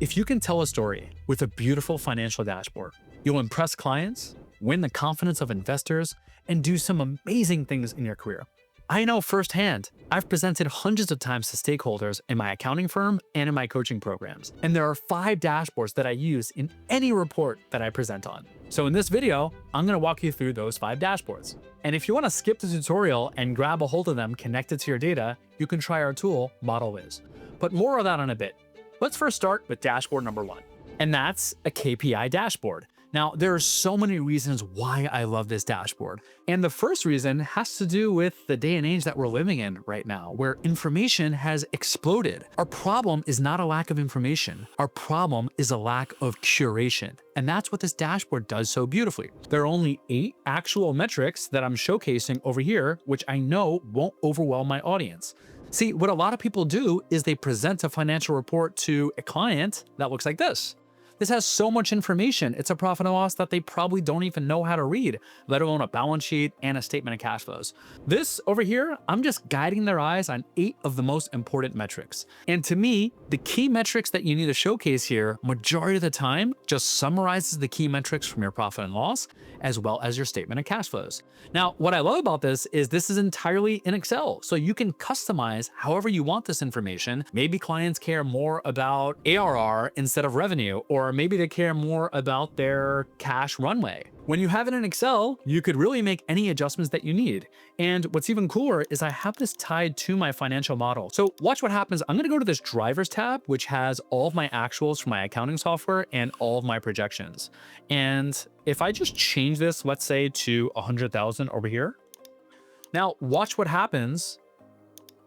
If you can tell a story with a beautiful financial dashboard, you'll impress clients, win the confidence of investors, and do some amazing things in your career. I know firsthand. I've presented hundreds of times to stakeholders in my accounting firm and in my coaching programs, and there are 5 dashboards that I use in any report that I present on. So in this video, I'm going to walk you through those 5 dashboards. And if you want to skip the tutorial and grab a hold of them connected to your data, you can try our tool, Model Wiz. But more of that in a bit. Let's first start with dashboard number 1, and that's a KPI dashboard. Now, there are so many reasons why I love this dashboard. And the first reason has to do with the day and age that we're living in right now, where information has exploded. Our problem is not a lack of information. Our problem is a lack of curation. And that's what this dashboard does so beautifully. There are only 8 actual metrics that I'm showcasing over here, which I know won't overwhelm my audience. See, what a lot of people do is they present a financial report to a client that looks like this. This has so much information, it's a profit and loss that they probably don't even know how to read, let alone a balance sheet and a statement of cash flows. This over here, I'm just guiding their eyes on 8 of the most important metrics. And to me, the key metrics that you need to showcase here, majority of the time, just summarizes the key metrics from your profit and loss, as well as your statement of cash flows. Now, what I love about this is entirely in Excel, so you can customize however you want this information. Maybe clients care more about ARR instead of revenue, or maybe they care more about their cash runway. When you have it in Excel, you could really make any adjustments that you need. And what's even cooler is I have this tied to my financial model. So watch what happens. I'm gonna go to this drivers tab, which has all of my actuals from my accounting software and all of my projections. And if I just change this, let's say to 100,000 over here. Now watch what happens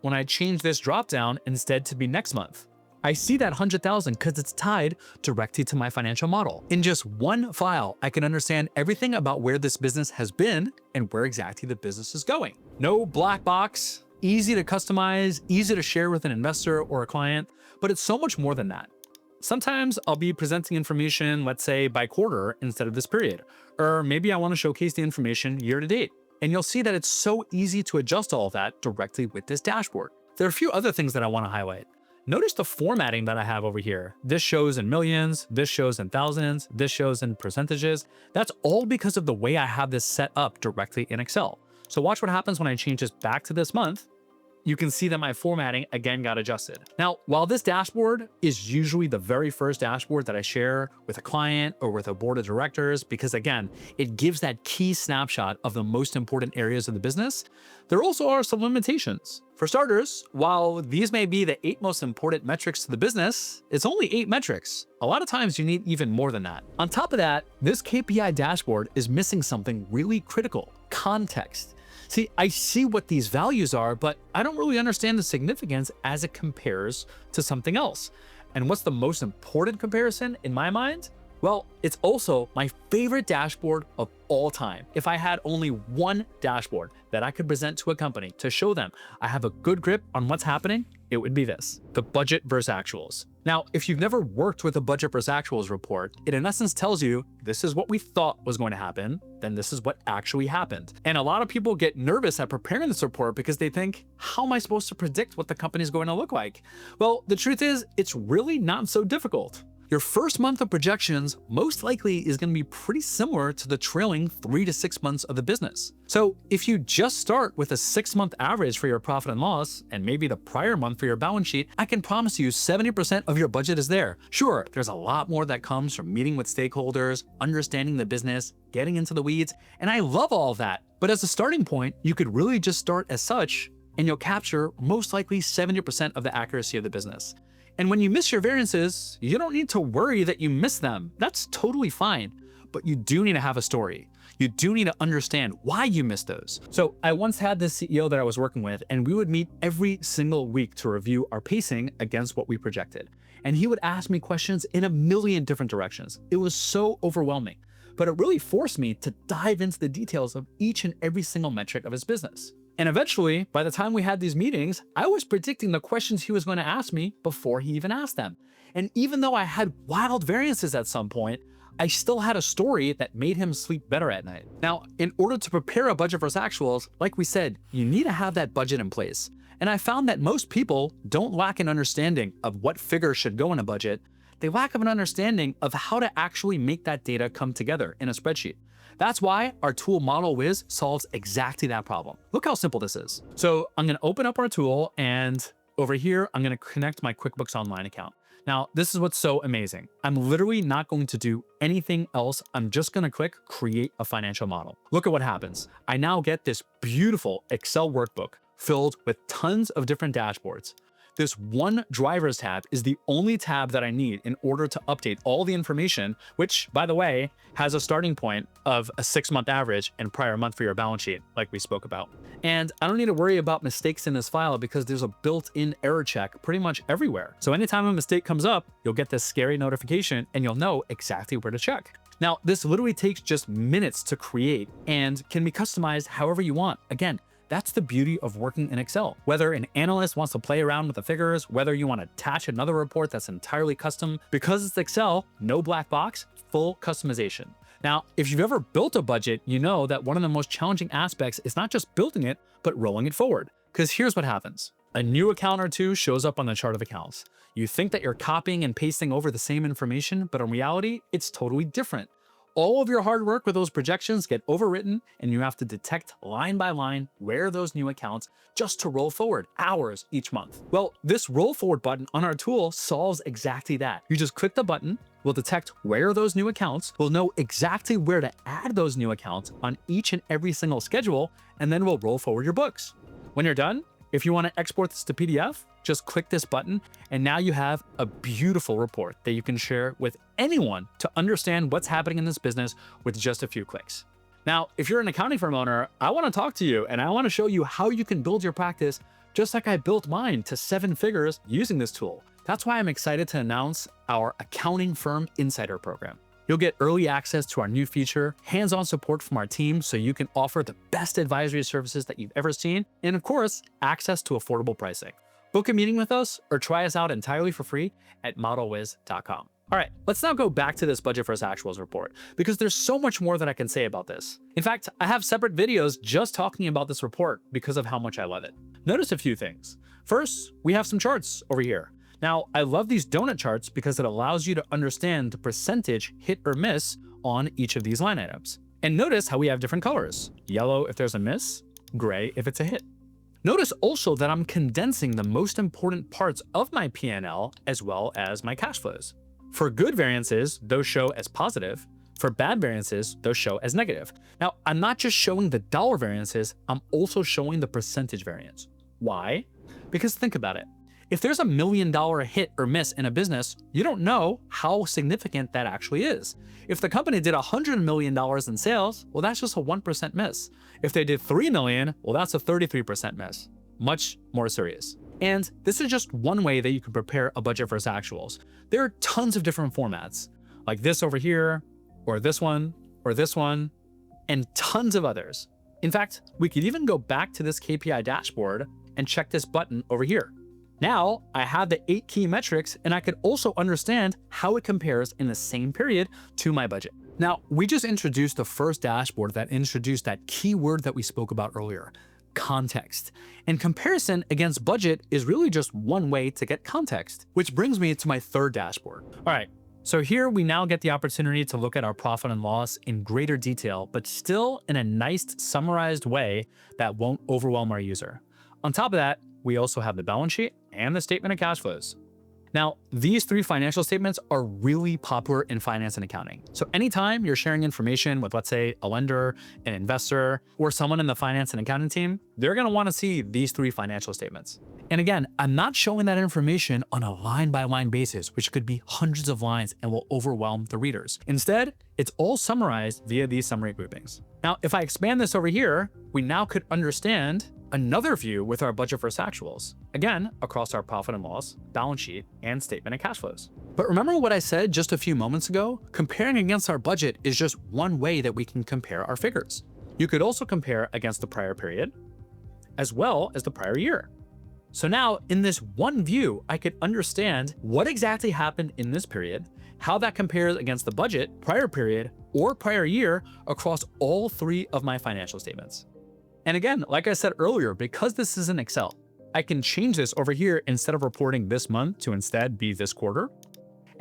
when I change this dropdown instead to be next month. I see that 100,000 because it's tied directly to my financial model. In just one file, I can understand everything about where this business has been and where exactly the business is going. No black box, easy to customize, easy to share with an investor or a client, but it's so much more than that. Sometimes I'll be presenting information, let's say by quarter instead of this period, or maybe I want to showcase the information year to date. And you'll see that it's so easy to adjust all of that directly with this dashboard. There are a few other things that I want to highlight. Notice the formatting that I have over here. This shows in millions, this shows in thousands, this shows in percentages. That's all because of the way I have this set up directly in Excel. So watch what happens when I change this back to this month. You can see that my formatting again got adjusted. Now, while this dashboard is usually the very first dashboard that I share with a client or with a board of directors, because again, it gives that key snapshot of the most important areas of the business, there also are some limitations. For starters, while these may be the 8 most important metrics to the business, it's only 8 metrics. A lot of times you need even more than that. On top of that, this KPI dashboard is missing something really critical: context. See, I see what these values are, but I don't really understand the significance as it compares to something else. And what's the most important comparison in my mind? Well, it's also my favorite dashboard of all time. If I had only one dashboard that I could present to a company to show them I have a good grip on what's happening, it would be this: the budget versus actuals. Now, if you've never worked with a budget versus actuals report, it in essence tells you this is what we thought was going to happen, then this is what actually happened. And a lot of people get nervous at preparing this report because they think, how am I supposed to predict what the company is going to look like? Well, the truth is, it's really not so difficult. Your first month of projections most likely is going to be pretty similar to the trailing 3 to 6 months of the business. So if you just start with a 6-month average for your profit and loss, and maybe the prior month for your balance sheet, I can promise you 70% of your budget is there. Sure, there's a lot more that comes from meeting with stakeholders, understanding the business, getting into the weeds, and I love all of that. But as a starting point, you could really just start as such, and you'll capture most likely 70% of the accuracy of the business. And when you miss your variances, you don't need to worry that you missed them. That's totally fine. But you do need to have a story. You do need to understand why you missed those. So I once had this CEO that I was working with, and we would meet every single week to review our pacing against what we projected. And he would ask me questions in a million different directions. It was so overwhelming, but it really forced me to dive into the details of each and every single metric of his business. And eventually, by the time we had these meetings, I was predicting the questions he was going to ask me before he even asked them. And even though I had wild variances at some point, I still had a story that made him sleep better at night. Now, in order to prepare a budget versus actuals, like we said, you need to have that budget in place. And I found that most people don't lack an understanding of what figures should go in a budget. they lack of an understanding of how to actually make that data come together in a spreadsheet. That's why our tool Model Wiz solves exactly that problem. Look how simple this is. So I'm going to open up our tool, and over here, I'm going to connect my QuickBooks Online account. Now, this is what's so amazing. I'm literally not going to do anything else. I'm just going to click create a financial model. Look at what happens. I now get this beautiful Excel workbook filled with tons of different dashboards. This one drivers tab is the only tab that I need in order to update all the information, which, by the way, has a starting point of a 6-month average and prior month for your balance sheet, like we spoke about. And I don't need to worry about mistakes in this file because there's a built-in error check pretty much everywhere. So anytime a mistake comes up, you'll get this scary notification and you'll know exactly where to check. Now, this literally takes just minutes to create and can be customized however you want. Again, that's the beauty of working in Excel. Whether an analyst wants to play around with the figures, whether you want to attach another report that's entirely custom, because it's Excel, no black box, full customization. Now, if you've ever built a budget, you know that one of the most challenging aspects is not just building it, but rolling it forward. Because here's what happens. A new account or two shows up on the chart of accounts. You think that you're copying and pasting over the same information, but in reality, it's totally different. All of your hard work with those projections get overwritten, and you have to detect line by line where those new accounts just to roll forward hours each month. Well, this roll forward button on our tool solves exactly that. You just click the button, we'll detect where those new accounts, we'll know exactly where to add those new accounts on each and every single schedule, and then we'll roll forward your books. When you're done, if you want to export this to PDF, just click this button, and now you have a beautiful report that you can share with anyone to understand what's happening in this business with just a few clicks. Now, if you're an accounting firm owner, I want to talk to you and I want to show you how you can build your practice just like I built mine to 7 figures using this tool. That's why I'm excited to announce our Accounting Firm Insider program. You'll get early access to our new feature, hands-on support from our team so you can offer the best advisory services that you've ever seen, and of course, access to affordable pricing. Book a meeting with us or try us out entirely for free at modelwiz.com. All right, let's now go back to this budget versus actuals report because there's so much more that I can say about this. In fact, I have separate videos just talking about this report because of how much I love it. Notice a few things. First, we have some charts over here. Now, I love these donut charts because it allows you to understand the percentage hit or miss on each of these line items. And notice how we have different colors. Yellow if there's a miss, gray if it's a hit. Notice also that I'm condensing the most important parts of my P&L as well as my cash flows. For good variances, those show as positive. For bad variances, those show as negative. Now, I'm not just showing the dollar variances, I'm also showing the percentage variance. Why? Because think about it. If there's $1 million hit or miss in a business, you don't know how significant that actually is. If the company did $100 million in sales, well, that's just a 1% miss. If they did $3 million, well, that's a 33% miss. Much more serious. And this is just one way that you can prepare a budget versus actuals. There are tons of different formats, like this over here, or this one, and tons of others. In fact, we could even go back to this KPI dashboard and check this button over here. Now, I have the 8 key metrics, and I could also understand how it compares in the same period to my budget. Now, we just introduced the first dashboard that introduced that key word that we spoke about earlier, context. And comparison against budget is really just one way to get context, which brings me to my third dashboard. All right, so here we now get the opportunity to look at our profit and loss in greater detail, but still in a nice summarized way that won't overwhelm our user. On top of that, we also have the balance sheet and the statement of cash flows. Now, these 3 financial statements are really popular in finance and accounting. So anytime you're sharing information with, let's say, a lender, an investor, or someone in the finance and accounting team, they're going to want to see these 3 financial statements. And again, I'm not showing that information on a line-by-line basis, which could be hundreds of lines and will overwhelm the readers. Instead, it's all summarized via these summary groupings. Now, if I expand this over here, we now could understand another view with our budget versus actuals, again, across our profit and loss, balance sheet, and statement of cash flows. But remember what I said just a few moments ago? Comparing against our budget is just one way that we can compare our figures. You could also compare against the prior period, as well as the prior year. So now, in this one view, I could understand what exactly happened in this period, how that compares against the budget, prior period, or prior year across all 3 of my financial statements. And again, like I said earlier, because this is in Excel, I can change this over here instead of reporting this month to instead be this quarter.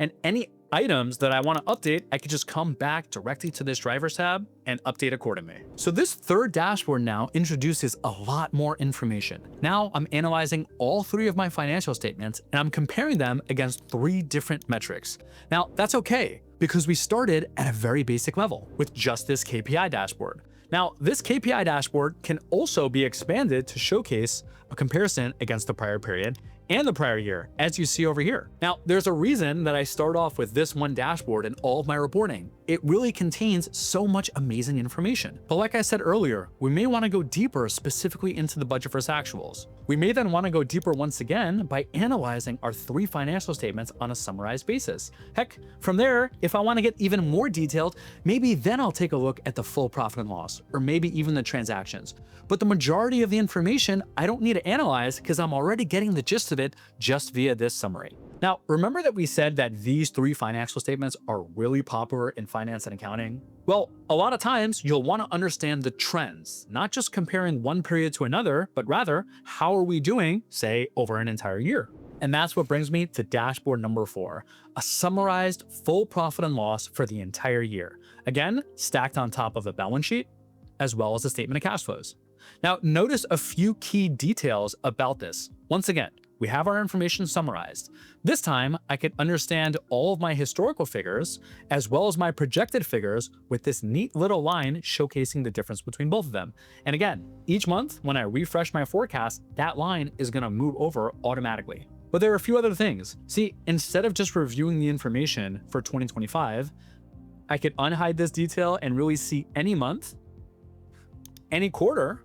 And any items that I want to update, I could just come back directly to this drivers tab and update accordingly. So this third dashboard now introduces a lot more information. Now I'm analyzing all 3 of my financial statements and I'm comparing them against 3 different metrics. Now that's okay because we started at a very basic level with just this KPI dashboard. Now, this KPI dashboard can also be expanded to showcase a comparison against the prior period and the prior year, as you see over here. Now, there's a reason that I start off with this one dashboard in all of my reporting. It really contains so much amazing information. But like I said earlier, we may want to go deeper specifically into the budget versus actuals. We may then want to go deeper once again by analyzing our 3 financial statements on a summarized basis. Heck, from there, if I want to get even more detailed, maybe then I'll take a look at the full profit and loss, or maybe even the transactions. But the majority of the information I don't need to analyze because I'm already getting the gist of it just via this summary. Now, remember that we said that these 3 financial statements are really popular in finance and accounting? Well, a lot of times you'll want to understand the trends, not just comparing one period to another, but rather, how are we doing, say, over an entire year? And that's what brings me to dashboard number 4, a summarized full profit and loss for the entire year. Again, stacked on top of a balance sheet, as well as a statement of cash flows. Now, notice a few key details about this. Once again, we have our information summarized. This time, I can understand all of my historical figures, as well as my projected figures with this neat little line showcasing the difference between both of them. And again, each month, when I refresh my forecast, that line is gonna move over automatically. But there are a few other things. See, instead of just reviewing the information for 2025, I could unhide this detail and really see any month, any quarter,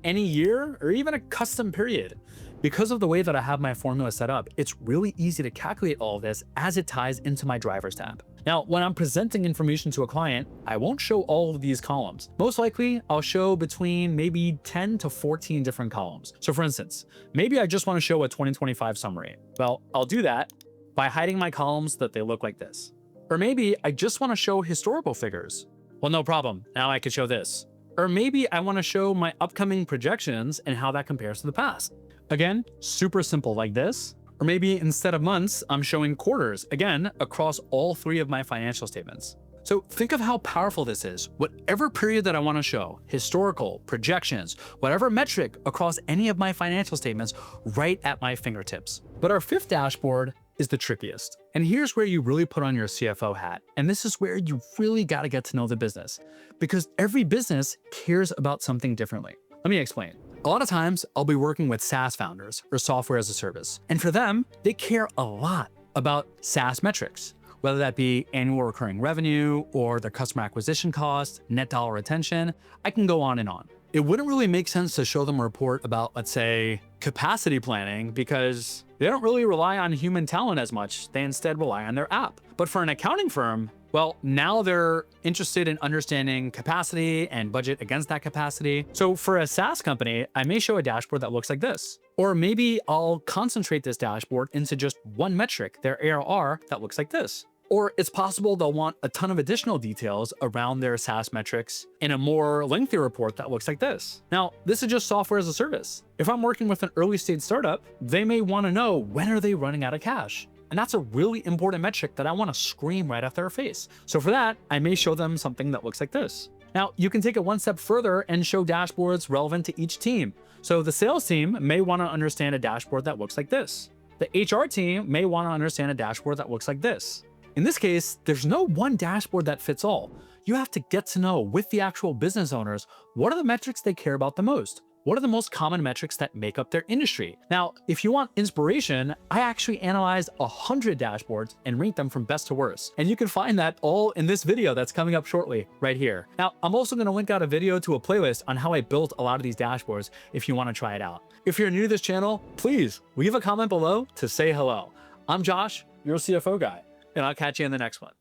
any year, or even a custom period. Because of the way that I have my formula set up, it's really easy to calculate all of this as it ties into my drivers tab. Now, when I'm presenting information to a client, I won't show all of these columns. Most likely, I'll show between maybe 10 to 14 different columns. So for instance, maybe I just want to show a 2025 summary. Well, I'll do that by hiding my columns that they look like this. Or maybe I just want to show historical figures. Well, no problem. Now I could show this. Or maybe I want to show my upcoming projections and how that compares to the past. Again, super simple like this. Or maybe instead of months, I'm showing quarters, again, across all 3 of my financial statements. So think of how powerful this is. Whatever period that I want to show, historical, projections, whatever metric across any of my financial statements right at my fingertips. But our 5th dashboard is the trickiest. And here's where you really put on your CFO hat. And this is where you really got to get to know the business, because every business cares about something differently. Let me explain. A lot of times I'll be working with SaaS founders or software as a service. And for them, they care a lot about SaaS metrics, whether that be annual recurring revenue or their customer acquisition cost, net dollar retention. I can go on and on. It wouldn't really make sense to show them a report about, let's say, capacity planning, because they don't really rely on human talent as much. They instead rely on their app. But for an accounting firm, well, now they're interested in understanding capacity and budget against that capacity. So for a SaaS company, I may show a dashboard that looks like this. Or maybe I'll concentrate this dashboard into just one metric, their ARR, that looks like this. Or it's possible they'll want a ton of additional details around their SaaS metrics in a more lengthy report that looks like this. Now, this is just software as a service. If I'm working with an early stage startup, they may want to know, when are they running out of cash? And that's a really important metric that I want to scream right at their face. So for that, I may show them something that looks like this. Now, you can take it one step further and show dashboards relevant to each team. So the sales team may want to understand a dashboard that looks like this. The HR team may want to understand a dashboard that looks like this. In this case, there's no one dashboard that fits all. You have to get to know with the actual business owners, what are the metrics they care about the most? What are the most common metrics that make up their industry? Now, if you want inspiration, I actually analyzed 100 dashboards and ranked them from best to worst. And you can find that all in this video that's coming up shortly right here. Now, I'm also going to link out a video to a playlist on how I built a lot of these dashboards if you want to try it out. If you're new to this channel, please leave a comment below to say hello. I'm Josh, your CFO guy, and I'll catch you in the next one.